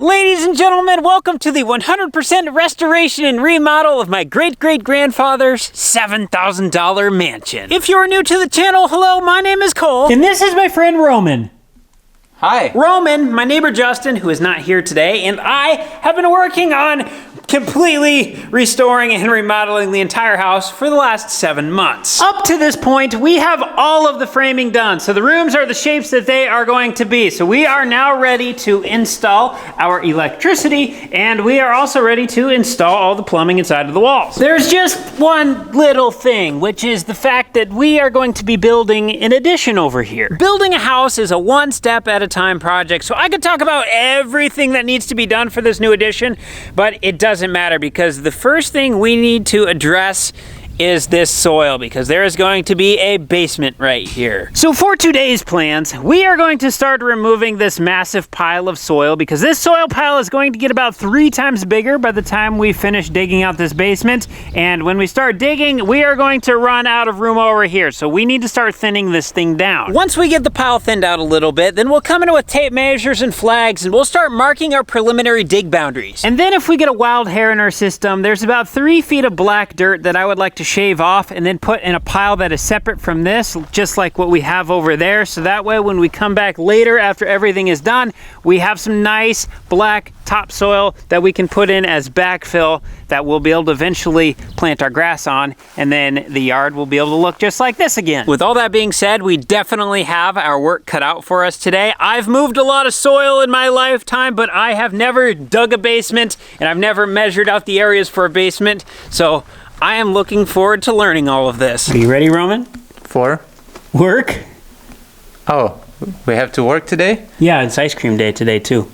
Ladies and gentlemen, welcome to the 100% restoration and remodel of my great-great-grandfather's $7,000 mansion. If you're new to the channel, hello, my name is Cole. And this is my friend Roman. Hi. Roman, my neighbor Justin, who is not here today, and I have been working on completely restoring and remodeling the entire house for the last 7 months. Up to this point, we have all of the framing done. So the rooms are the shapes that they are going to be. So we are now ready to install our electricity, and we are also ready to install all the plumbing inside of the walls. There's just one little thing, which is the fact that we are going to be building an addition over here. Building a house is a one step at a time project, so I could talk about everything that needs to be done for this new addition, but it doesn't matter because the first thing we need to address is this soil, because there is going to be a basement right here. So for today's plans, we are going to start removing this massive pile of soil, because this soil pile is going to get about 3 times bigger by the time we finish digging out this basement. And when we start digging, we are going to run out of room over here. So we need to start thinning this thing down. Once we get the pile thinned out a little bit, then we'll come in with tape measures and flags, and we'll start marking our preliminary dig boundaries. And then if we get a wild hair in our system, there's about 3 feet of black dirt that I would like to shave off and then put in a pile that is separate from this, just like what we have over there. So that way when we come back later after everything is done, we have some nice black topsoil that we can put in as backfill that we'll be able to eventually plant our grass on, and then the yard will be able to look just like this again. With all that being said, we definitely have our work cut out for us today. I've moved a lot of soil in my lifetime, but I have never dug a basement and I've never measured out the areas for a basement. So I am looking forward to learning all of this. Are you ready, Roman? For? Work? Oh, we have to work today? Yeah, it's ice cream day today too.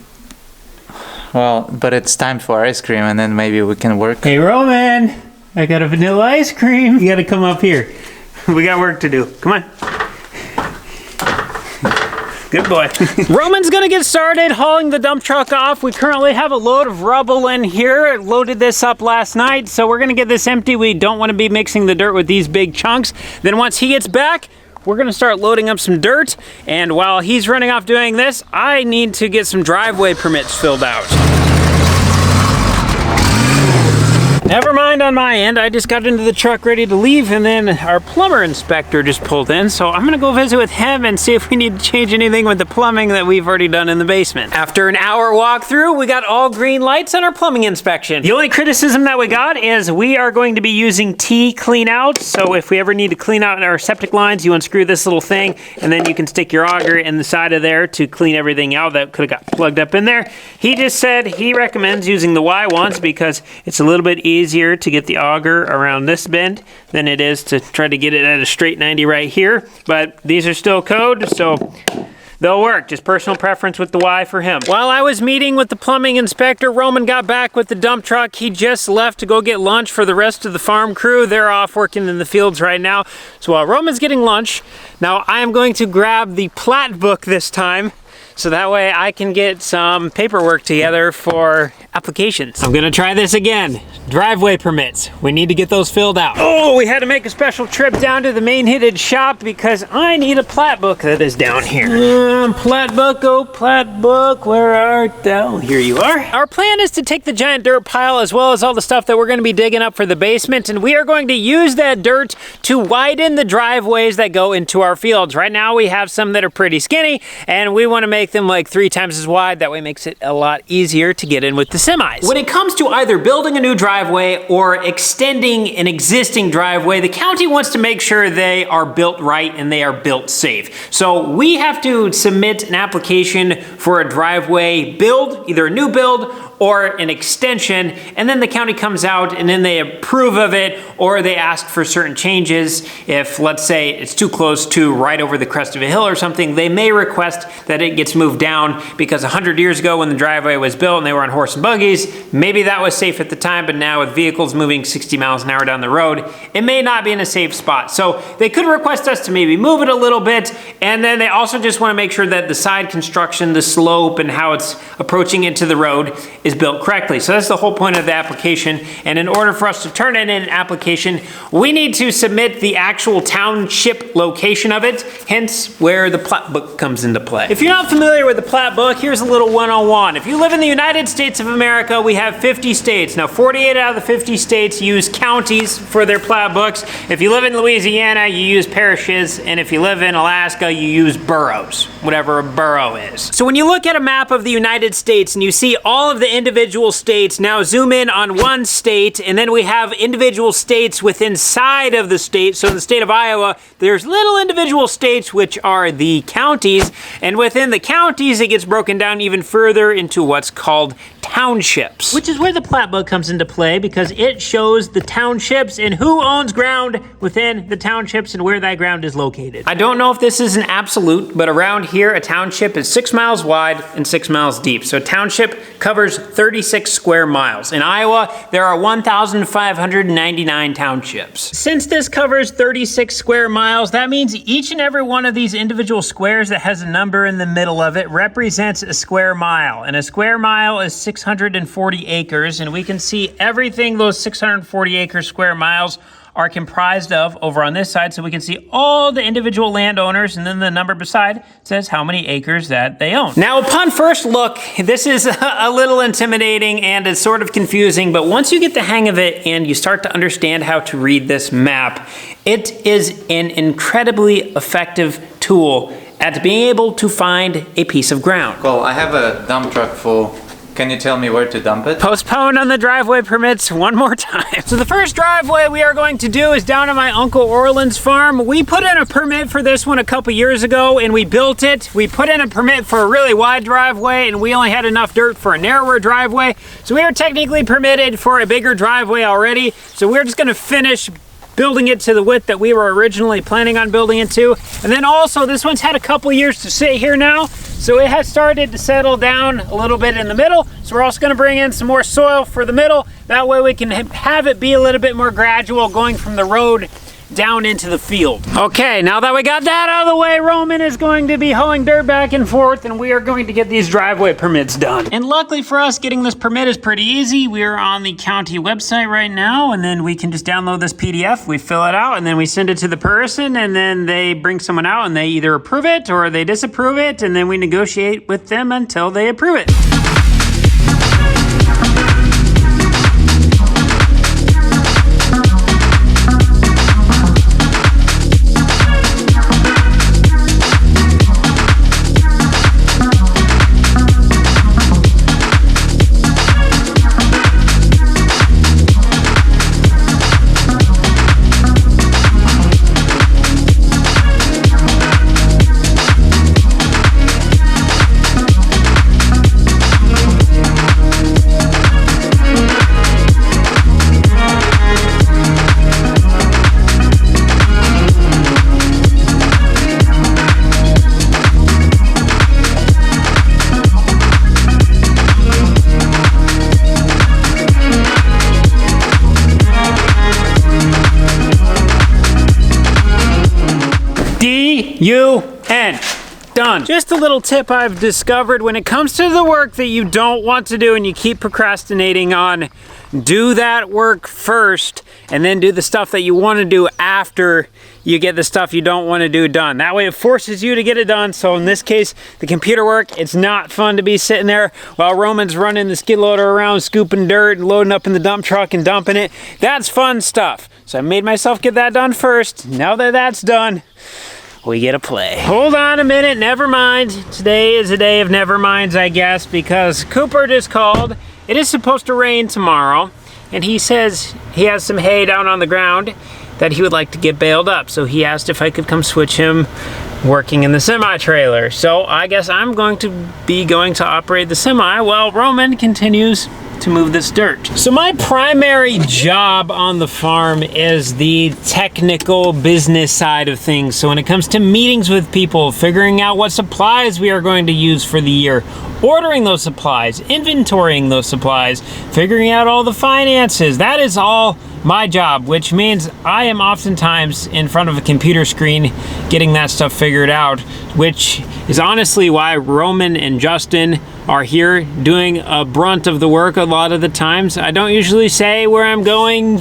Well, but it's time for ice cream and then maybe we can work. Hey, Roman, I got a vanilla ice cream. You gotta come up here. We got work to do. Come on. Good boy. Roman's gonna get started hauling the dump truck off. We currently have a load of rubble in here. I loaded this up last night, so we're gonna get this empty. We don't wanna be mixing the dirt with these big chunks. Then once he gets back, we're gonna start loading up some dirt. And while he's running off doing this, I need to get some driveway permits filled out. Never mind on my end, I just got into the truck ready to leave, and then our plumber inspector just pulled in, so I'm gonna go visit with him and see if we need to change anything with the plumbing that we've already done in the basement. After an hour walk through, we got all green lights on our plumbing inspection. The only criticism that we got is we are going to be using T-clean out, so if we ever need to clean out our septic lines, you unscrew this little thing, and then you can stick your auger in the side of there to clean everything out that could've got plugged up in there. He just said he recommends using the Y ones because it's a little bit easier to get the auger around this bend than it is to try to get it at a straight 90 right here. But these are still code, so they'll work. Just personal preference with the Y for him. While I was meeting with the plumbing inspector, Roman got back with the dump truck. He just left to go get lunch for the rest of the farm crew. They're off working in the fields right now. So while Roman's getting lunch, now I am going to grab the plat book this time, so that way I can get some paperwork together for applications. I'm gonna try this again. Driveway permits. We need to get those filled out. Oh, we had to make a special trip down to the main heated shop because I need a plat book that is down here. Plat book, oh plat book, where art thou? Here you are. Our plan is to take the giant dirt pile as well as all the stuff that we're gonna be digging up for the basement, and we are going to use that dirt to widen the driveways that go into our fields. Right now we have some that are pretty skinny, and we wanna make them like 3 times as wide. That way it makes it a lot easier to get in with the semis. When it comes to either building a new driveway or extending an existing driveway, the county wants to make sure they are built right and they are built safe. So we have to submit an application for a driveway build, either a new build or an extension, and then the county comes out and then they approve of it, or they ask for certain changes. If, let's say, it's too close to right over the crest of a hill or something, they may request that it gets moved down, because 100 years ago when the driveway was built and they were on horse and buggies, maybe that was safe at the time, but now with vehicles moving 60 miles an hour down the road, it may not be in a safe spot. So they could request us to maybe move it a little bit, And then they also just want to make sure that the side construction, the slope, and how it's approaching into the road is built correctly. So that's the whole point of the application. And in order for us to turn it in an application, we need to submit the actual township location of it, hence where the plat book comes into play. If you're not familiar with the plat book, here's a little 101. If you live in the United States of America, we have 50 states. Now, 48 out of the 50 states use counties for their plat books. If you live in Louisiana, you use parishes, and if you live in Alaska, you use boroughs, whatever a borough is. So when you look at a map of the United States and you see all of the individual states, now zoom in on one state, and then we have individual states within inside of the state. So in the state of Iowa, there's little individual states which are the counties, and within the counties, it gets broken down even further into what's called townships, which is where the plat book comes into play, because it shows the townships and who owns ground within the townships and where that ground is located. I don't know if this is an absolute, but around here, a township is 6 miles wide and 6 miles deep. So a township covers 36 square miles. In Iowa, there are 1,599 townships. Since this covers 36 square miles, that means each and every one of these individual squares that has a number in the middle of it represents a square mile. And a square mile is 640 acres, and we can see everything those 640 acre square miles are comprised of over on this side, so we can see all the individual landowners, and then the number beside says how many acres that they own. Now, upon first look, this is a little intimidating and it's sort of confusing, but once you get the hang of it and you start to understand how to read this map, it is an incredibly effective tool at being able to find a piece of ground. Well, I have a dump truck full. Can you tell me where to dump it? Postpone on the driveway permits one more time. So the first driveway we are going to do is down at my Uncle Orland's farm. We put in a permit for this one a couple years ago and we built it. We put in a permit for a really wide driveway and we only had enough dirt for a narrower driveway. So we are technically permitted for a bigger driveway already. So we're just gonna finish building it to the width that we were originally planning on building it to. And then also this one's had a couple years to sit here now. So it has started to settle down a little bit in the middle. So we're also gonna bring in some more soil for the middle. That way we can have it be a little bit more gradual going from the road down into the field. Okay, now that we got that out of the way, Roman is going to be hauling dirt back and forth and we are going to get these driveway permits done. And luckily for us, getting this permit is pretty easy. We are on the county website right now, and then we can just download this PDF, we fill it out, and then we send it to the person, and then they bring someone out and they either approve it or they disapprove it, and then we negotiate with them until they approve it. D-U-N. Done. Just a little tip I've discovered when it comes to the work that you don't want to do and you keep procrastinating on, do that work first and then do the stuff that you want to do after you get the stuff you don't want to do done. That way it forces you to get it done. So in this case, the computer work, it's not fun to be sitting there while Roman's running the skid loader around, scooping dirt and loading up in the dump truck and dumping it. That's fun stuff. So I made myself get that done first. Now that that's done, we get to play. Hold on a minute, never mind. Today is a day of never minds, I guess, because Cooper just called. It is supposed to rain tomorrow, and he says he has some hay down on the ground that he would like to get baled up. So he asked if I could come switch him working in the semi-trailer. So I guess I'm going to be going to operate the semi while Roman continues to move this dirt. So my primary job on the farm is the technical business side of things. So when it comes to meetings with people, figuring out what supplies we are going to use for the year, ordering those supplies, inventorying those supplies, figuring out all the finances, that is all my job, which means I am oftentimes in front of a computer screen getting that stuff figured out, which is honestly why Roman and Justin are here doing a brunt of the work a lot of the times. I don't usually say where I'm going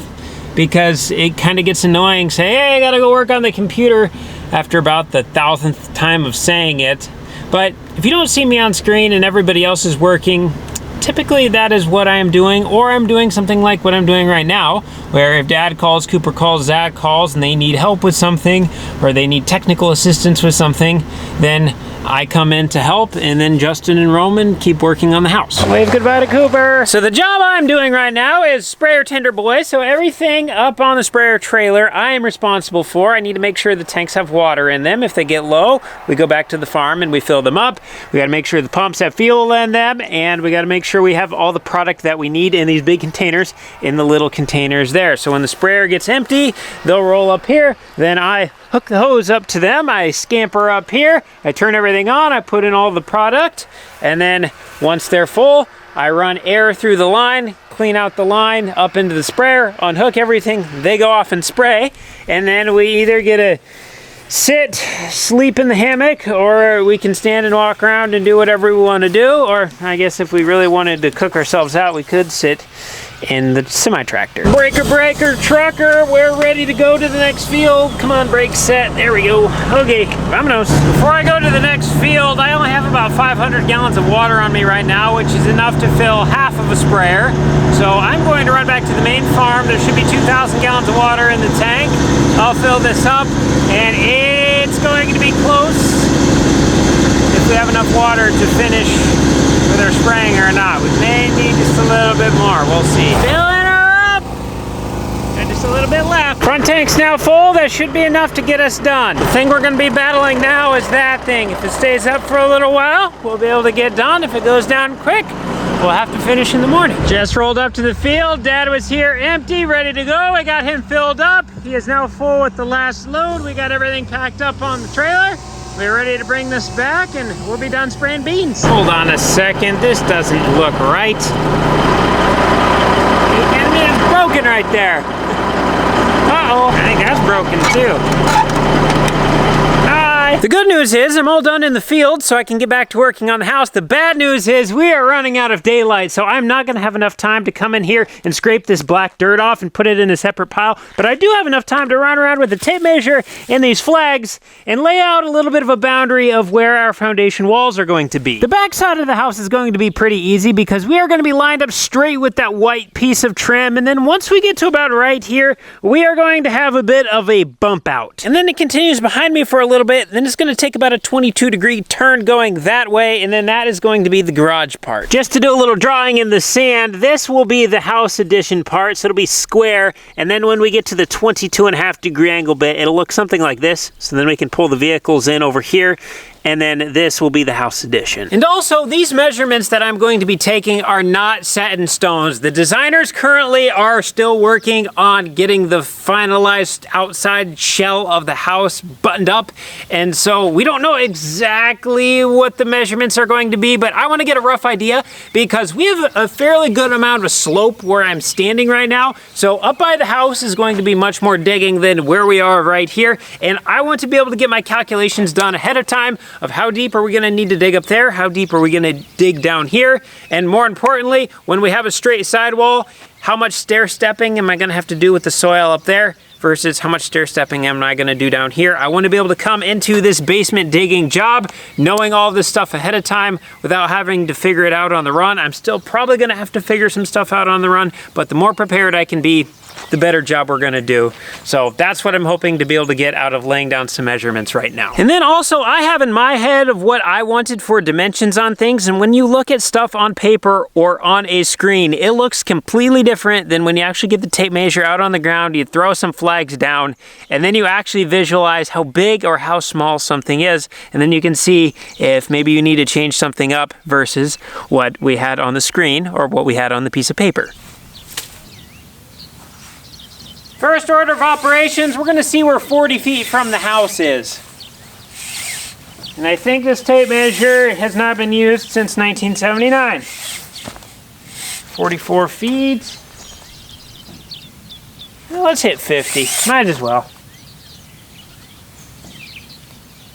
because it kind of gets annoying. Say, hey, I gotta go work on the computer after about the 1,000th time of saying it. But if you don't see me on screen and everybody else is working, typically that is what I am doing, or I'm doing something like what I'm doing right now, where if Dad calls, Cooper calls, Zach calls, and they need help with something, or they need technical assistance with something, then I come in to help, and then Justin and Roman keep working on the house. Wave goodbye to Cooper. So the job I'm doing right now is sprayer tender boy, so everything up on the sprayer trailer I am responsible for. I need to make sure the tanks have water in them. If they get low, we go back to the farm and we fill them up. We gotta make sure the pumps have fuel in them, and we gotta make sure we have all the product that we need in these big containers in the little containers there. So when the sprayer gets empty, they'll roll up here, then I hook the hose up to them, I scamper up here, I turn everything on, I put in all the product, and then once they're full, I run air through the line, clean out the line, up into the sprayer, unhook everything, they go off and spray, and then we either get to sit, sleep in the hammock, or we can stand and walk around and do whatever we want to do, or I guess if we really wanted to cook ourselves out, we could sit in the semi-tractor. Breaker, trucker, we're ready to go to the next field. Come on, brake set, there we go. Okay, vámonos. Before I go to the next field, I only have about 500 gallons of water on me right now, which is enough to fill half of a sprayer. So I'm going to run back to the main farm. There should be 2,000 gallons of water in the tank. I'll fill this up, and it's going to be close if we have enough water to finish whether they're spraying or not. We may need just a little bit more. We'll see. Filling her up! And just a little bit left. Front tank's now full. That should be enough to get us done. The thing we're going to be battling now is that thing. If it stays up for a little while, we'll be able to get done. If it goes down quick, we'll have to finish in the morning. Just rolled up to the field. Dad was here empty, ready to go. I got him filled up. He is now full with the last load. We got everything packed up on the trailer. We're ready to bring this back and we'll be done spraying beans. Hold on a second, this doesn't look right. The enemy is broken right there. Uh-oh, I think that's broken too. The good news is I'm all done in the field so I can get back to working on the house. The bad news is we are running out of daylight, so I'm not gonna have enough time to come in here and scrape this black dirt off and put it in a separate pile, but I do have enough time to run around with the tape measure and these flags and lay out a little bit of a boundary of where our foundation walls are going to be. The back side of the house is going to be pretty easy because we are gonna be lined up straight with that white piece of trim, and then once we get to about right here, we are going to have a bit of a bump out. And then it continues behind me for a little bit, then it's going to take about a 22-degree turn going that way, and then that is going to be the garage part. Just to do a little drawing in the sand, this will be the house addition part, so it'll be square, and then when we get to the 22.5-degree angle bit, it'll look something like this, so then we can pull the vehicles in over here, and then this will be the house addition. And also, these measurements that I'm going to be taking are not set in stones. The designers currently are still working on getting the finalized outside shell of the house buttoned up, and so we don't know exactly what the measurements are going to be, but I want to get a rough idea because we have a fairly good amount of slope where I'm standing right now, so up by the house is going to be much more digging than where we are right here, and I want to be able to get my calculations done ahead of time of how deep are we gonna need to dig up there, how deep are we gonna dig down here, and more importantly, when we have a straight sidewall, how much stair stepping am I gonna have to do with the soil up there versus how much stair stepping am I gonna do down here. I wanna be able to come into this basement digging job knowing all this stuff ahead of time without having to figure it out on the run. I'm still probably gonna have to figure some stuff out on the run, but the more prepared I can be, the better job we're gonna do. So that's what I'm hoping to be able to get out of laying down some measurements right now. And then also I have in my head of what I wanted for dimensions on things, and when you look at stuff on paper or on a screen, it looks completely different than when you actually get the tape measure out on the ground, you throw some flags down, and then you actually visualize how big or how small something is, and then you can see if maybe you need to change something up versus what we had on the screen or what we had on the piece of paper. First order of operations, we're gonna see where 40 feet from the house is. And I think this tape measure has not been used since 1979. 44 feet. Let's hit 50. Might as well.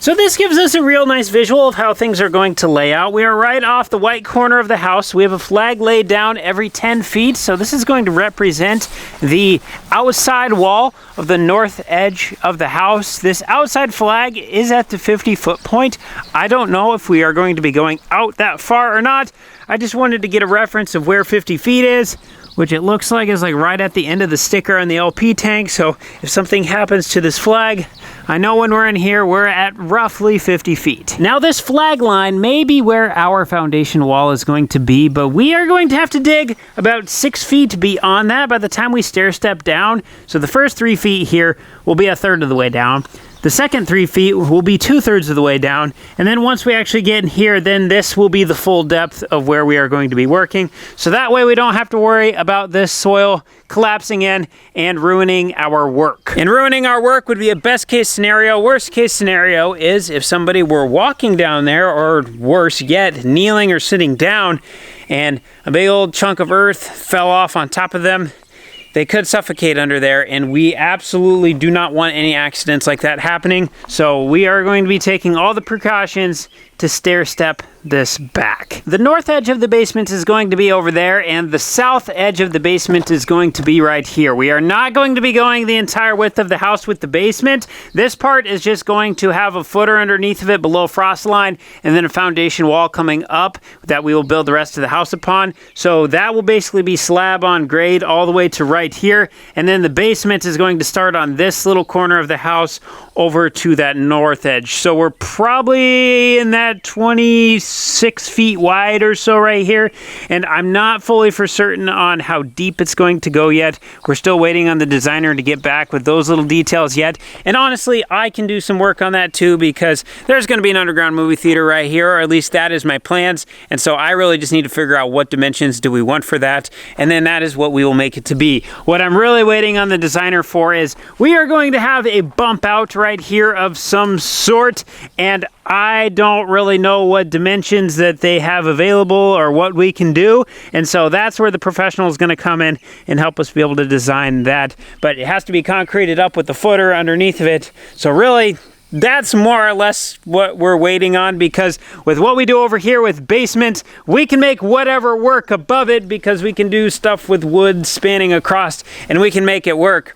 So this gives us a real nice visual of how things are going to lay out. We are right off the white corner of the house. We have a flag laid down every 10 feet. So this is going to represent the outside wall of the north edge of the house. This outside flag is at the 50-foot point. I don't know if we are going to be going out that far or not. I just wanted to get a reference of where 50 feet is, which it looks like is like right at the end of the sticker on the LP tank. So if something happens to this flag, I know when we're in here, we're at roughly 50 feet. Now this flag line may be where our foundation wall is going to be, but we are going to have to dig about 6 feet beyond that by the time we stair step down. So the first 3 feet here will be a third of the way down. The second 3 feet will be 2/3 of the way down. And then once we actually get in here, then this will be the full depth of where we are going to be working. So that way we don't have to worry about this soil collapsing in and ruining our work. And ruining our work would be a best case scenario. Worst case scenario is if somebody were walking down there, or worse yet, kneeling or sitting down, and a big old chunk of earth fell off on top of them. They could suffocate under there, and we absolutely do not want any accidents like that happening. So we are going to be taking all the precautions to stair step this back. The north edge of the basement is going to be over there, and the south edge of the basement is going to be right here. We are not going to be going the entire width of the house with the basement. This part is just going to have a footer underneath of it below frost line, and then a foundation wall coming up that we will build the rest of the house upon. So that will basically be slab on grade all the way to right here, and then the basement is going to start on this little corner of the house over to that north edge. So we're probably in that 26 feet wide or so right here, and I'm not fully for certain on how deep it's going to go yet. We're still waiting on the designer to get back with those little details yet, and honestly I can do some work on that too, because there's going to be an underground movie theater right here, or at least that is my plans, and so I really just need to figure out what dimensions do we want for that, and then that is what we will make it to be. What I'm really waiting on the designer for is we are going to have a bump out right here of some sort, and I don't really know what dimensions that they have available or what we can do, and so that's where the professional is going to come in and help us be able to design that. But it has to be concreted up with the footer underneath of it. So really, that's more or less what we're waiting on, because with what we do over here with basement, we can make whatever work above it, because we can do stuff with wood spanning across and we can make it work.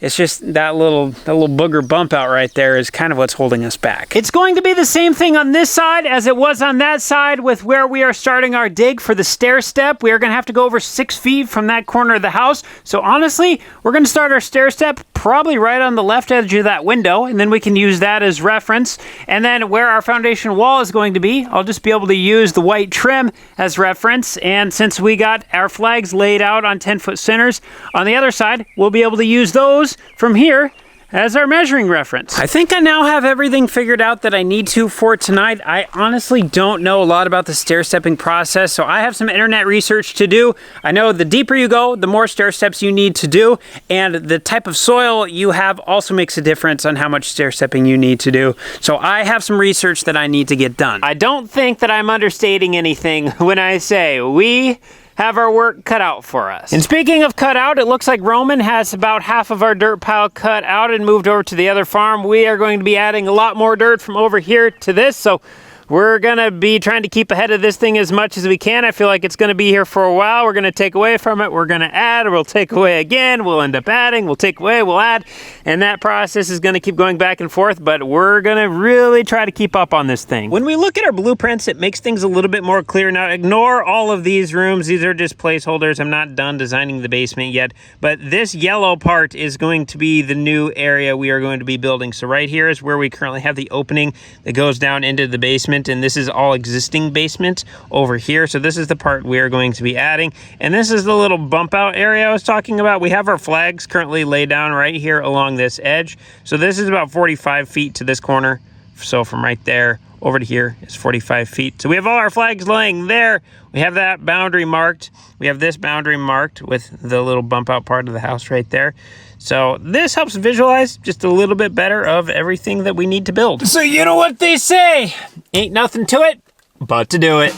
It's just that little booger bump out right there is kind of what's holding us back. It's going to be the same thing on this side as it was on that side with where we are starting our dig for the stair step. We are going to have to go over 6 feet from that corner of the house. So honestly, we're going to start our stair step probably right on the left edge of that window, and then we can use that as reference. And then where our foundation wall is going to be, I'll just be able to use the white trim as reference. And since we got our flags laid out on 10-foot centers on the other side, we'll be able to use those from here as our measuring reference. I think I now have everything figured out that I need to for tonight. I honestly don't know a lot about the stair stepping process, so I have some internet research to do. I know the deeper you go, the more stair steps you need to do, and the type of soil you have also makes a difference on how much stair stepping you need to do. So I have some research that I need to get done. I don't think that I'm understating anything when I say we have our work cut out for us. And speaking of cut out, it looks like Roman has about half of our dirt pile cut out and moved over to the other farm. We are going to be adding a lot more dirt from over here to this, so we're gonna be trying to keep ahead of this thing as much as we can. I feel like it's gonna be here for a while. We're gonna take away from it, we're gonna add, we'll take away again, we'll end up adding, we'll take away, we'll add, and that process is gonna keep going back and forth, but we're gonna really try to keep up on this thing. When we look at our blueprints, it makes things a little bit more clear. Now, ignore all of these rooms. These are just placeholders. I'm not done designing the basement yet, but this yellow part is going to be the new area we are going to be building. So right here is where we currently have the opening that goes down into the basement, and this is all existing basement over here. So this is the part we are going to be adding, and this is the little bump out area I was talking about. We have our flags currently laid down right here along this edge. So this is about 45 feet to this corner. So from right there over to here is 45 feet. So we have all our flags laying there. We have that boundary marked. We have this boundary marked with the little bump out part of the house right there. So this helps visualize just a little bit better of everything that we need to build. So you know what they say, ain't nothing to it but to do it.